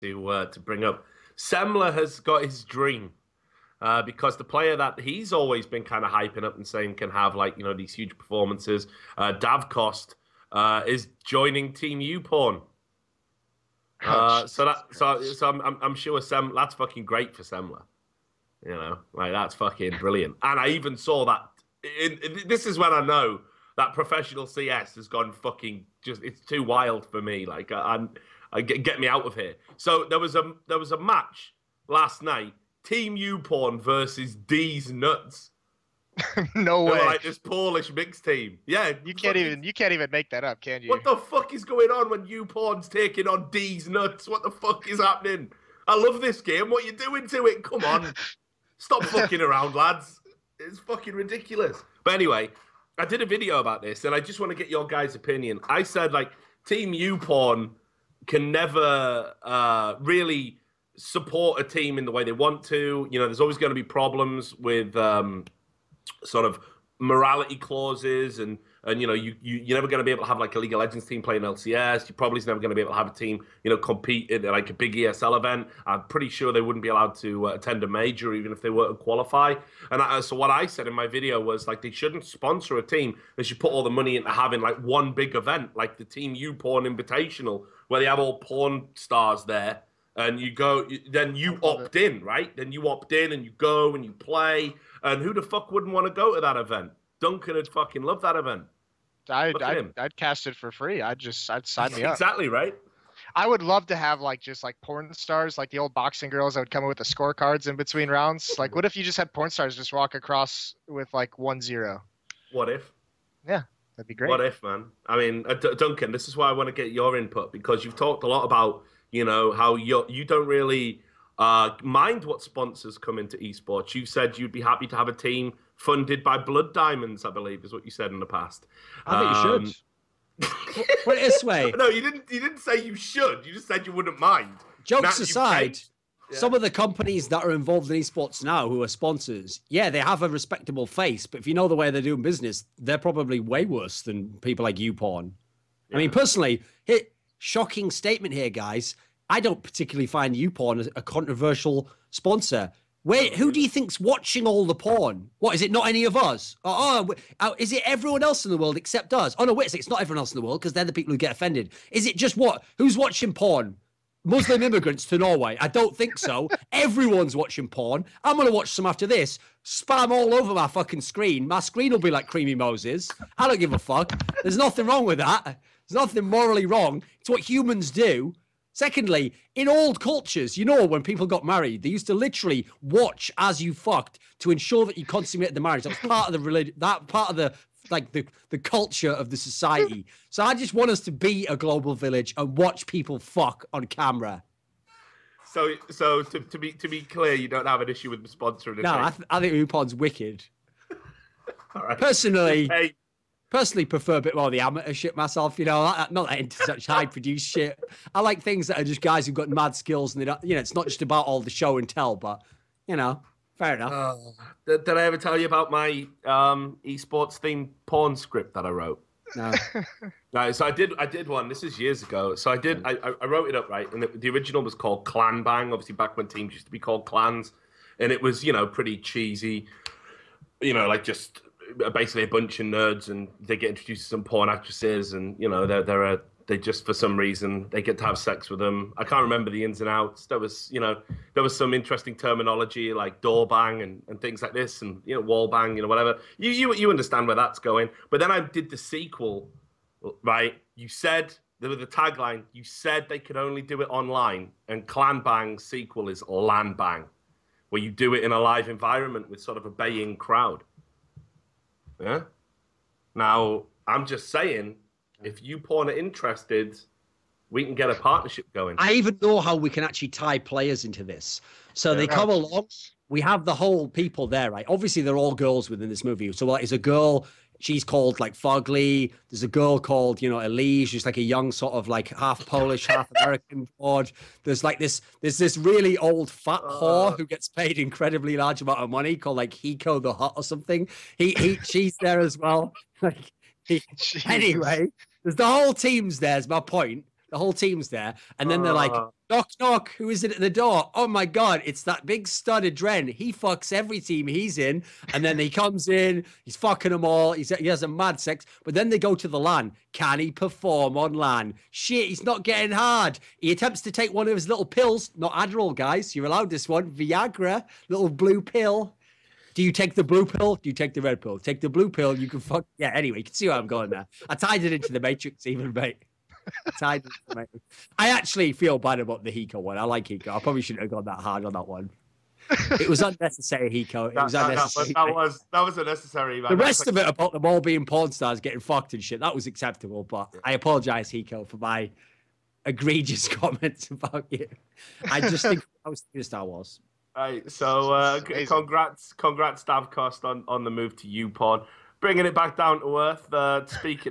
to bring up. Semler has got his dream because the player that he's always been kind of hyping up and saying can have like these huge performances, Davkost, is joining Team YouPorn. So I'm sure that's fucking great for Semler. Like that's fucking brilliant. And I even saw that. This is when I know that professional CS has gone fucking it's too wild for me. Like get me out of here. So there was a match last night. Team YouPorn versus D's Nuts. No way. Like this Polish mixed team. Yeah. You can't even make that up, can you? What the fuck is going on when YouPorn's taking on D's Nuts? What the fuck is happening? I love this game. What you doing to it? Come on. Stop fucking around, lads. It's fucking ridiculous. But anyway, I did a video about this, and I just want to get your guys' opinion. I said, like, Team YouPorn can never really support a team in the way they want to. There's always going to be problems with sort of morality clauses, and you're never going to be able to have like a League of Legends team playing LCS. You're probably never going to be able to have a team compete in like a big ESL event. I'm pretty sure they wouldn't be allowed to attend a major even if they were to qualify. And so what I said in my video was like they shouldn't sponsor a team. They should put all the money into having like one big event like the Team YouPorn Invitational where they have all porn stars there. And you go, then you opt in, right? Then you opt in and you go and you play. And who the fuck wouldn't want to go to that event? Duncan would fucking love that event. I'd cast it for free. I'd sign me up. Exactly, right? I would love to have just porn stars, like the old boxing girls that would come in with the scorecards in between rounds. Like, what if you just had porn stars just walk across with like 1-0? What if? Yeah, that'd be great. What if, man? I mean, Duncan, this is why I want to get your input because you've talked a lot about how you don't really mind what sponsors come into esports. You said you'd be happy to have a team funded by blood diamonds, I believe, is what you said in the past. I think you should. Put it this way. No, you didn't say you should. You just said you wouldn't mind. Jokes aside, some of the companies that are involved in esports now who are sponsors, yeah, they have a respectable face, but if you know the way they're doing business, they're probably way worse than people like YouPorn. Yeah. I mean, personally, shocking statement here, guys. I don't particularly find YouPorn a controversial sponsor. Wait, who do you think's watching all the porn? What, is it not any of us? Is it everyone else in the world except us? Oh, no, wait a second, it's not everyone else in the world because they're the people who get offended. Is it just what? Who's watching porn? Muslim immigrants to Norway? I don't think so. Everyone's watching porn. I'm going to watch some after this. Spam all over my fucking screen. My screen will be like Creamy Moses. I don't give a fuck. There's nothing wrong with that. There's nothing morally wrong. It's what humans do. Secondly, in old cultures, when people got married, they used to literally watch as you fucked to ensure that you consummated the marriage. That was part of the religion. That part of the culture of the society. So I just want us to be a global village and watch people fuck on camera. So to be clear, you don't have an issue with sponsoring it. No, I think YouPorn's wicked. All right. Personally prefer a bit more of the amateur shit myself, not that into such high produced shit. I like things that are just guys who've got mad skills and they don't, it's not just about all the show and tell, but fair enough. Did I ever tell you about my esports themed porn script that I wrote? No. No, so I did one. This is years ago. So I wrote it up, right? And the original was called Clan Bang, obviously back when teams used to be called clans. And it was, pretty cheesy, like just basically a bunch of nerds and they get introduced to some porn actresses and they just for some reason they get to have sex with them. I can't remember the ins and outs. There was some interesting terminology like door bang and things like this and wall bang, whatever. You understand where that's going. But then I did the sequel, right? You said there was the tagline, you said they could only do it online, and Clan Bang's sequel is LAN Bang, where you do it in a live environment with sort of a baying crowd. Yeah. Now, I'm just saying, if YouPorn are interested, we can get a partnership going. I even know how we can actually tie players into this. So they come along. We have the whole people there, right? Obviously, they're all girls within this movie. So there's a girl, she's called like Fogly. There's a girl called, Elise. She's like a young sort of like half Polish, half American broad. There's this really old fat whore who gets paid incredibly large amount of money called like Hiko the Hut or something. She's there as well. Anyway, there's the whole team's there is my point. The whole team's there. And then they're like, knock, knock. Who is it at the door? Oh, my God. It's that big stud of Dren. He fucks every team he's in. And then he comes in. He's fucking them all. He has a mad sex. But then they go to the LAN. Can he perform on LAN? Shit, he's not getting hard. He attempts to take one of his little pills. Not Adderall, guys. You're allowed this one. Viagra. Little blue pill. Do you take the blue pill? Do you take the red pill? Take the blue pill. You can fuck. Yeah, anyway, you can see where I'm going there. I tied it into the Matrix even, mate. I actually feel bad about the Hiko one. I like Hiko. I probably shouldn't have gone that hard on that one. It was unnecessary, Hiko. It was unnecessary. That was unnecessary, man. The rest of it about them all being porn stars getting fucked and shit, that was acceptable. But I apologize, Hiko, for my egregious comments about you. I just think I was thinking Star Wars. Right, so congrats Davcost on the move to YouPorn, bringing it back down to earth. Speaking